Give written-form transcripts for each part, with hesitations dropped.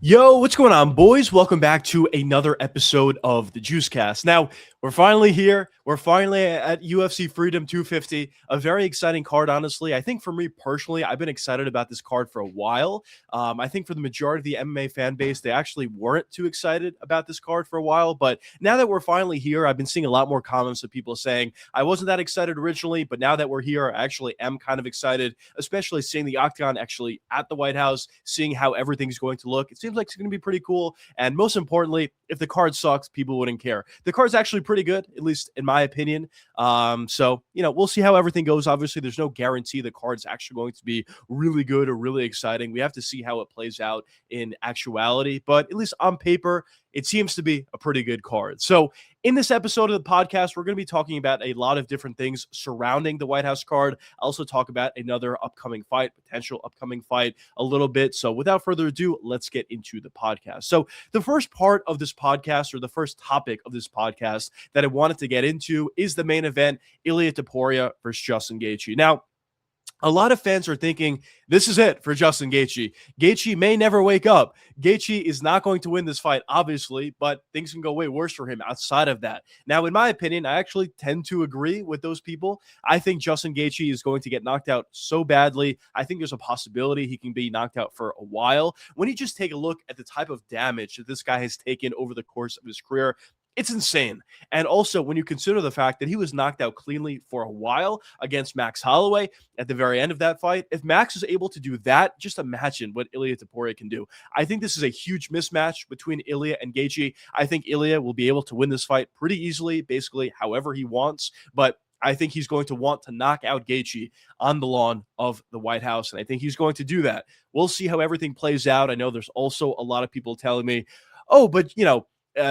Yo, what's going on, boys? Welcome back to another episode of the Juicecast. Now, we're finally here. We're finally at UFC Freedom 250. A very exciting card, honestly. I think for me personally, I've been excited about this card for a while. I think for the majority of the MMA fan base, they actually weren't too excited about this card for a while. But now that we're finally here, I've been seeing a lot more comments of people saying, I wasn't that excited originally, but now that we're here, I actually am kind of excited, especially seeing the Octagon actually at the White House, seeing how everything's going to look. It seems like it's going to be pretty cool. And most importantly, if the card sucks, people wouldn't care. The card's actually pretty good, at least in my opinion. So, we'll see how everything goes. Obviously, there's no guarantee the card's actually going to be really good or really exciting. We have to see how it plays out in actuality. But at least on paper, it seems to be a pretty good card. So in this episode of the podcast, we're going to be talking about a lot of different things surrounding the White House card. I'll also talk about another upcoming fight, potential upcoming fight a little bit. So without further ado, let's get into the podcast. So the first part of this podcast, or the first topic of this podcast that I wanted to get into, is the main event, Ilia Topuria versus Justin Gaethje. Now, a lot of fans are thinking this is it for Justin Gaethje. Gaethje may never wake up. Gaethje is not going to win this fight, obviously, but things can go way worse for him outside of that. Now, in my opinion, I actually tend to agree with those people. I think Justin Gaethje is going to get knocked out so badly. I think there's a possibility he can be knocked out for a while. When you just take a look at the type of damage that this guy has taken over the course of his career, it's insane. And also, when you consider the fact that he was knocked out cleanly for a while against Max Holloway at the very end of that fight, if Max is able to do that, just imagine what Ilia Topuria can do. I think this is a huge mismatch between Ilia and Gaethje. I think Ilia will be able to win this fight pretty easily, basically however he wants, but I think he's going to want to knock out Gaethje on the lawn of the White House, and I think he's going to do that. We'll see how everything plays out. I know there's also a lot of people telling me, oh, but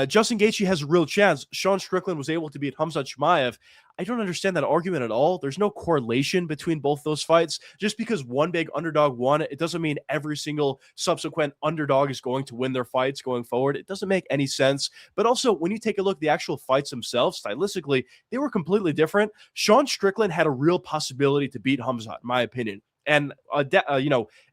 Justin Gaethje has a real chance. Sean Strickland was able to beat Khamzat Chimaev. I don't understand that argument at all. There's no correlation between both those fights. Just because one big underdog won, it doesn't mean every single subsequent underdog is going to win their fights going forward. It doesn't make any sense. But also, when you take a look at the actual fights themselves, stylistically, they were completely different. Sean Strickland had a real possibility to beat Khamzat, in my opinion. And,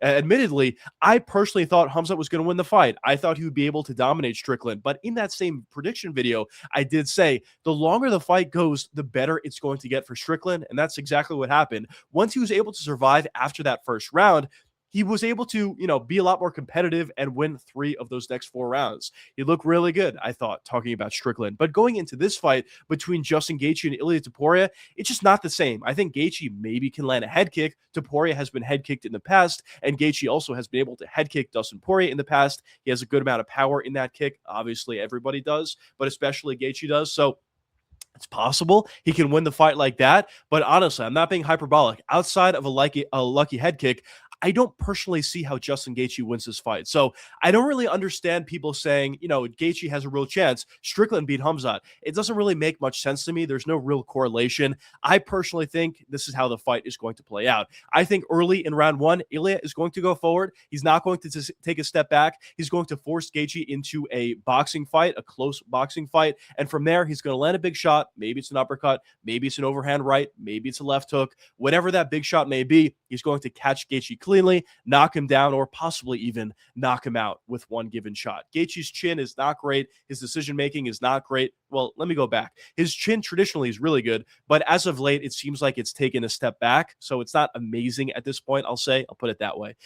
admittedly, I personally thought Khamzat was going to win the fight. I thought he would be able to dominate Strickland. But in that same prediction video, I did say the longer the fight goes, the better it's going to get for Strickland. And that's exactly what happened. Once he was able to survive after that first round, he was able to, be a lot more competitive and win 3 of those next 4 rounds. He looked really good, I thought, talking about Strickland. But going into this fight between Justin Gaethje and Ilia Topuria, it's just not the same. I think Gaethje maybe can land a head kick. Topuria has been head kicked in the past, and Gaethje also has been able to head kick Dustin Poirier in the past. He has a good amount of power in that kick. Obviously, everybody does, but especially Gaethje does. So it's possible he can win the fight like that. But honestly, I'm not being hyperbolic. Outside of a lucky head kick, I don't personally see how Justin Gaethje wins this fight. So I don't really understand people saying, Gaethje has a real chance. Strickland beat Khamzat. It doesn't really make much sense to me. There's no real correlation. I personally think this is how the fight is going to play out. I think early in round 1, Ilia is going to go forward. He's not going to take a step back. He's going to force Gaethje into a boxing fight, a close boxing fight. And from there, he's going to land a big shot. Maybe it's an uppercut. Maybe it's an overhand right. Maybe it's a left hook. Whatever that big shot may be, he's going to catch Gaethje cleanly, knock him down, or possibly even knock him out with one given shot. Gaethje's chin is not great. His decision-making is not great. Well, let me go back. His chin traditionally is really good, but as of late, it seems like it's taken a step back. So it's not amazing at this point, I'll put it that way.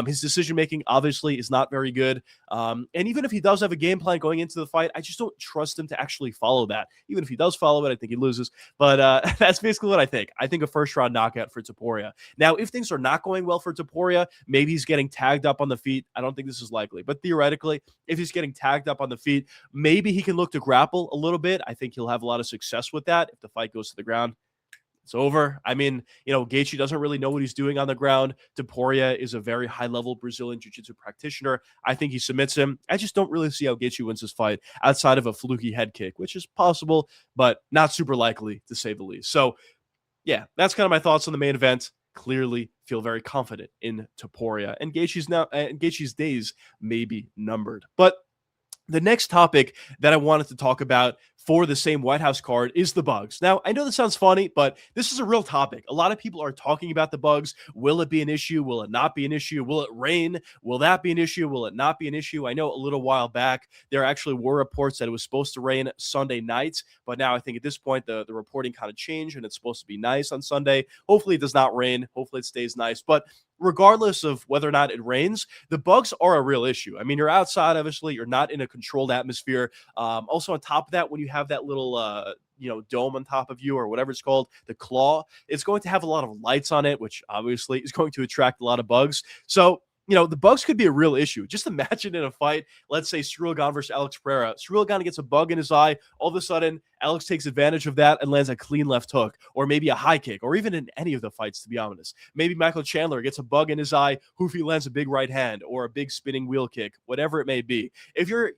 His decision-making obviously is not very good. And even if he does have a game plan going into the fight, I just don't trust him to actually follow that. Even if he does follow it, I think he loses. But that's basically what I think. I think a first-round knockout for Topuria. Now, if things are not going well for Topuria, maybe he's getting tagged up on the feet. I don't think this is likely. But theoretically, if he's getting tagged up on the feet, maybe he can look to grapple a little bit. I think he'll have a lot of success with that. If the fight goes to the ground, it's over. I mean, Gaethje doesn't really know what he's doing on the ground. Topuria is a very high-level Brazilian jiu-jitsu practitioner. I think he submits him. I just don't really see how Gaethje wins this fight outside of a fluky head kick, which is possible, but not super likely, to say the least. So, yeah, that's kind of my thoughts on the main event. Clearly feel very confident in Topuria, and Gaethje's days may be numbered. But the next topic that I wanted to talk about for the same White House card is the bugs. Now, I know this sounds funny, but this is a real topic. A lot of people are talking about the bugs. Will it be an issue? Will it not be an issue? Will it rain? Will that be an issue? Will it not be an issue? I know a little while back, there actually were reports that it was supposed to rain Sunday night, but now I think at this point, the reporting kind of changed and it's supposed to be nice on Sunday. Hopefully it does not rain. Hopefully it stays nice. But regardless of whether or not it rains, the bugs are a real issue. I mean, you're outside, obviously, you're not in a controlled atmosphere. Also, on top of that, when you have that little dome on top of you or whatever it's called, the claw, it's going to have a lot of lights on it, which obviously is going to attract a lot of bugs. So the bugs could be a real issue. Just imagine in a fight, let's say Ciryl Gane versus Alex Pereira. Ciryl Gane gets a bug in his eye. All of a sudden, Alex takes advantage of that and lands a clean left hook, or maybe a high kick, or even in any of the fights, to be honest. Maybe Michael Chandler gets a bug in his eye, Hoofy lands a big right hand or a big spinning wheel kick, whatever it may be. If you're,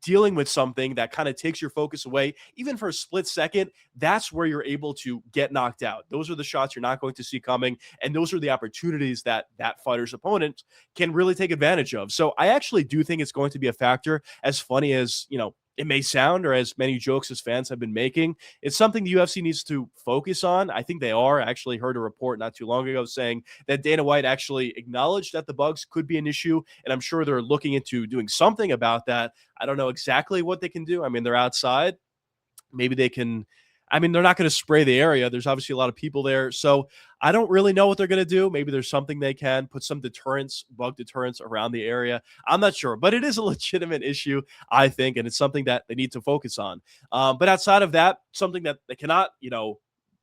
dealing with something that kind of takes your focus away, even for a split second, that's where you're able to get knocked out. Those are the shots you're not going to see coming, and those are the opportunities that fighter's opponent can really take advantage of. So I actually do think it's going to be a factor, as funny as, it may sound, or as many jokes as fans have been making. It's something the UFC needs to focus on. I think they are. I actually heard a report not too long ago saying that Dana White actually acknowledged that the bugs could be an issue, and I'm sure they're looking into doing something about that. I don't know exactly what they can do. I mean, they're outside. Maybe they can. I mean, they're not going to spray the area. There's obviously a lot of people there. So I don't really know what they're going to do. Maybe there's something they can put some deterrents, bug deterrents around the area. I'm not sure, but it is a legitimate issue, I think, and it's something that they need to focus on. But outside of that, something that they cannot,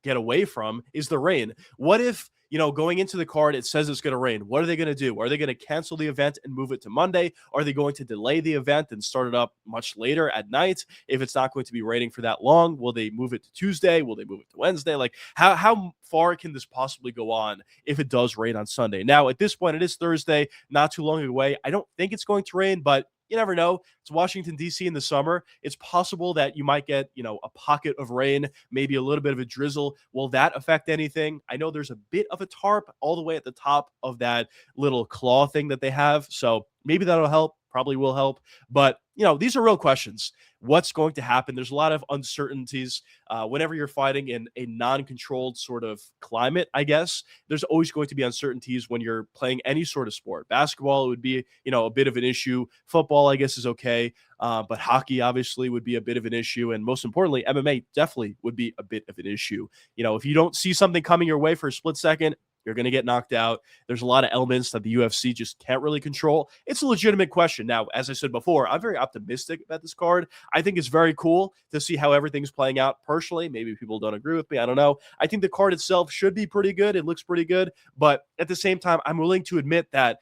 get away from is the rain. What if, going into the card, it says it's going to rain? What are they going to do? Are they going to cancel the event and move it to Monday? Are they going to delay the event and start it up much later at night? If it's not going to be raining for that long, will they move it to Tuesday? Will they move it to Wednesday? Like, how far can this possibly go on if it does rain on Sunday? Now, at this point, it is Thursday, not too long away. I don't think it's going to rain, but you never know. It's Washington, D.C. in the summer. It's possible that you might get, a pocket of rain, maybe a little bit of a drizzle. Will that affect anything? I know there's a bit of a tarp all the way at the top of that little claw thing that they have. So maybe that'll help. Probably will help. But, these are real questions. What's going to happen? There's a lot of uncertainties. Whenever you're fighting in a non-controlled sort of climate, I guess, there's always going to be uncertainties when you're playing any sort of sport. Basketball, it would be, a bit of an issue. Football, I guess, is okay. But hockey, obviously, would be a bit of an issue. And most importantly, MMA definitely would be a bit of an issue. If you don't see something coming your way for a split second, you're going to get knocked out. There's a lot of elements that the UFC just can't really control. It's a legitimate question. Now, as I said before, I'm very optimistic about this card. I think it's very cool to see how everything's playing out personally. Maybe people don't agree with me. I don't know. I think the card itself should be pretty good. It looks pretty good. But at the same time, I'm willing to admit that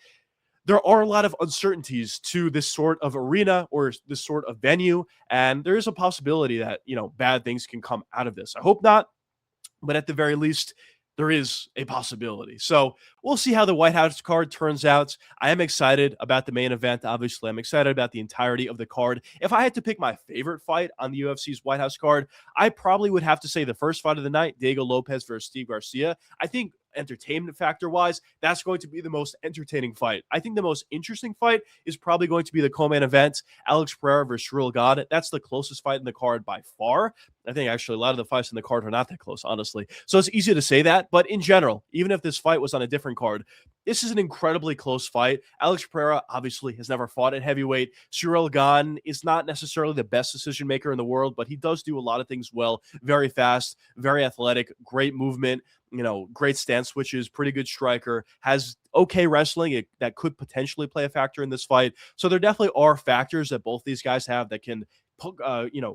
there are a lot of uncertainties to this sort of arena or this sort of venue. And there is a possibility that, bad things can come out of this. I hope not. But at the very least, there is a possibility. So we'll see how the White House card turns out. I am excited about the main event. Obviously, I'm excited about the entirety of the card. If I had to pick my favorite fight on the UFC's White House card, I probably would have to say the first fight of the night, Diego Lopez versus Steve Garcia. I think entertainment factor wise, that's going to be the most entertaining fight. I think the most interesting fight is probably going to be the co-main event, Alex Pereira versus Ciryl Gane. That's the closest fight in the card by far. I think actually a lot of the fights in the card are not that close, honestly. So it's easy to say that, but in general, even if this fight was on a different card, this is an incredibly close fight. Alex Pereira obviously has never fought at heavyweight. Ciryl Gane is not necessarily the best decision maker in the world, but he does do a lot of things well. Very fast, very athletic, great movement, great stance switches, pretty good striker, has okay wrestling that could potentially play a factor in this fight. So there definitely are factors that both these guys have that can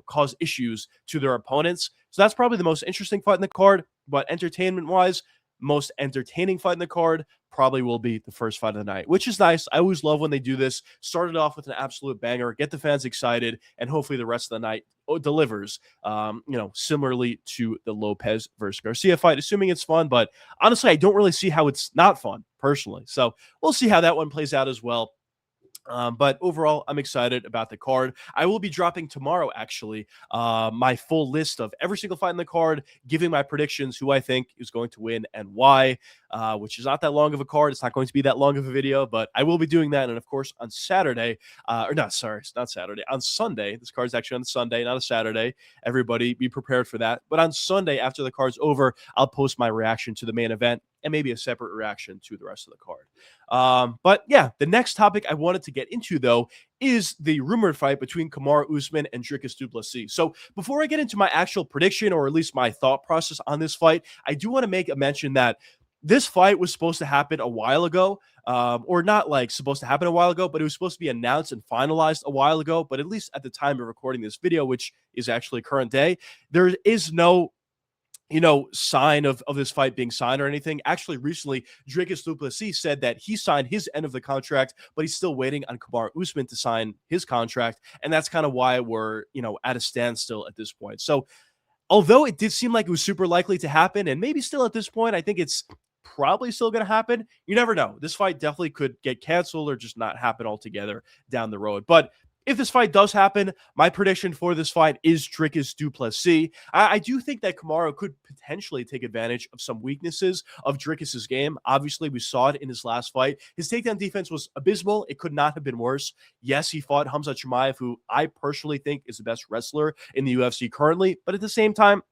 cause issues to their opponents. So that's probably the most interesting fight in the card. But entertainment-wise, most entertaining fight in the card probably will be the first fight of the night, which is nice. I always love when they do this. Start it off with an absolute banger, get the fans excited, and hopefully the rest of the night delivers, similarly to the Lopez versus Garcia fight, assuming it's fun. But honestly, I don't really see how it's not fun, personally. So we'll see how that one plays out as well. But overall, I'm excited about the card. I will be dropping tomorrow, actually, my full list of every single fight in the card, giving my predictions, who I think is going to win and why, which is not that long of a card. It's not going to be that long of a video, but I will be doing that. And of course, on Saturday, or not, sorry, it's not Saturday, on Sunday, this card's actually on Sunday, not a Saturday. Everybody be prepared for that. But on Sunday, after the card's over, I'll post my reaction to the main event and maybe a separate reaction to the rest of the card. But yeah, the next topic I wanted to get into, though, is the rumored fight between Kamaru Usman and Dricus du Plessis. So before I get into my actual prediction, or at least my thought process on this fight, I do want to make a mention that this fight was supposed to happen a while ago, or not like supposed to happen a while ago, but it was supposed to be announced and finalized a while ago. But at least at the time of recording this video, which is actually current day, there is no sign of this fight being signed or anything. Actually, recently, Dricus du Plessis said that he signed his end of the contract, but he's still waiting on Kamaru Usman to sign his contract. And that's kind of why we're, at a standstill at this point. So although it did seem like it was super likely to happen, and maybe still at this point, I think it's probably still going to happen. You never know. This fight definitely could get canceled or just not happen altogether down the road. But if this fight does happen, my prediction for this fight is Dricus du Plessis. I do think that Kamaru could potentially take advantage of some weaknesses of Dricus's game. Obviously, we saw it in his last fight. His takedown defense was abysmal. It could not have been worse. Yes, he fought Khamzat Chimaev, who I personally think is the best wrestler in the UFC currently. But at the same time,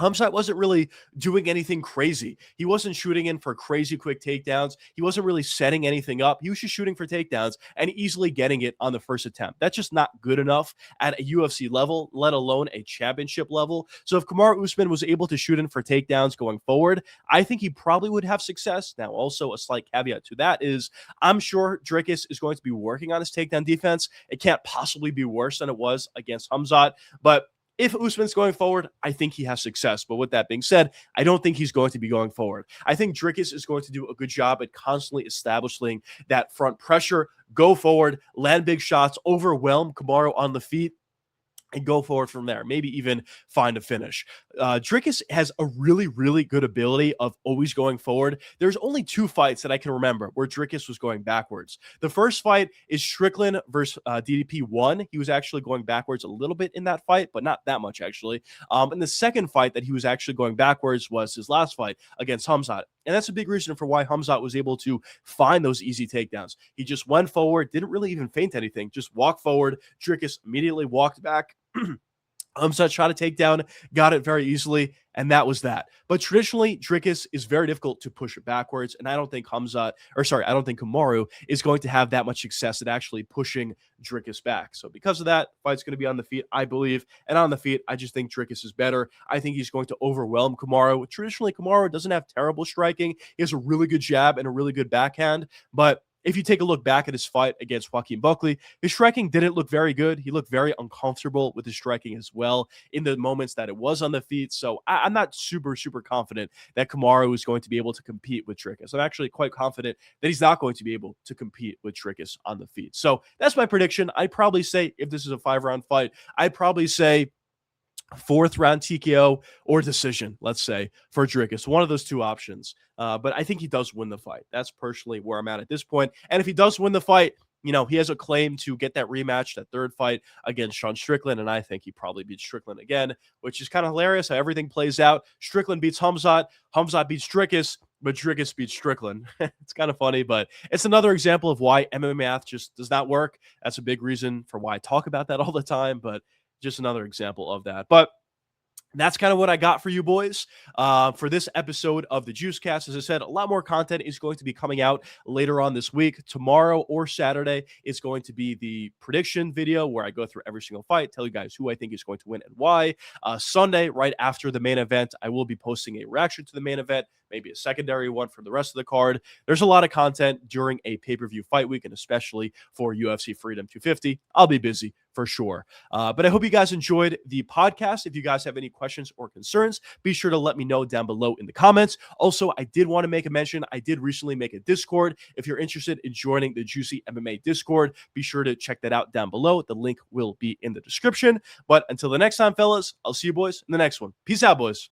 Khamzat wasn't really doing anything crazy. He wasn't shooting in for crazy quick takedowns. He wasn't really setting anything up. He was just shooting for takedowns and easily getting it on the first attempt. That's just not good enough at a UFC level, let alone a championship level. So if Kamaru Usman was able to shoot in for takedowns going forward, I think he probably would have success. Now, also a slight caveat to that is I'm sure Dricus is going to be working on his takedown defense. It can't possibly be worse than it was against Khamzat, but if Usman's going forward, I think he has success. But with that being said, I don't think he's going to be going forward. I think Dricus is going to do a good job at constantly establishing that front pressure, go forward, land big shots, overwhelm Kamaru on the feet, and go forward from there. Maybe even find a finish. Dricus has a really, really good ability of always going forward. There's only two fights that I can remember where Dricus was going backwards. The first fight is Strickland versus DDP 1. He was actually going backwards a little bit in that fight, but not that much, actually. And the second fight that he was actually going backwards was his last fight against Khamzat. And that's a big reason for why Khamzat was able to find those easy takedowns. He just went forward, didn't really even feint anything, just walked forward. Dricus immediately walked back. Khamzat shot a takedown, got it very easily, and that was that. But traditionally, Dricus is very difficult to push it backwards, and I don't think Kamaru is going to have that much success at actually pushing Dricus back. So because of that, fight's going to be on the feet, I believe, and on the feet, I just think Dricus is better. I think he's going to overwhelm Kamaru. Traditionally, Kamaru doesn't have terrible striking. He has a really good jab and a really good backhand, but if you take a look back at his fight against Joaquin Buckley, his striking didn't look very good. He looked very uncomfortable with his striking as well in the moments that it was on the feet. So I'm not super, super confident that Kamaru is going to be able to compete with Dricus. I'm actually quite confident that he's not going to be able to compete with Dricus on the feet. So that's my prediction. I'd probably say, if this is a 5-round fight, I'd probably say 4th round TKO or decision, let's say, for Dricus. One of those two options. But I think he does win the fight. That's personally where I'm at this point. And if he does win the fight, he has a claim to get that rematch, that third fight against Sean Strickland. And I think he probably beats Strickland again, which is kind of hilarious how everything plays out. Strickland beats Khamzat. Khamzat beats Dricus, but Dricus beats Strickland. It's kind of funny, but it's another example of why MMA math just does not work. That's a big reason for why I talk about that all the time, but just another example of that. But that's kind of what I got for you boys for this episode of the Juicecast. As I said, a lot more content is going to be coming out later on this week. Tomorrow or Saturday, it's going to be the prediction video where I go through every single fight, tell you guys who I think is going to win and why. Sunday, right after the main event, I will be posting a reaction to the main event, maybe a secondary one for the rest of the card. There's a lot of content during a pay-per-view fight week, and especially for UFC Freedom 250. I'll be busy for sure. But I hope you guys enjoyed the podcast. If you guys have any questions or concerns, be sure to let me know down below in the comments. Also, I did want to make a mention. I did recently make a Discord. If you're interested in joining the Juicy MMA Discord, be sure to check that out down below. The link will be in the description. But until the next time, fellas, I'll see you boys in the next one. Peace out, boys.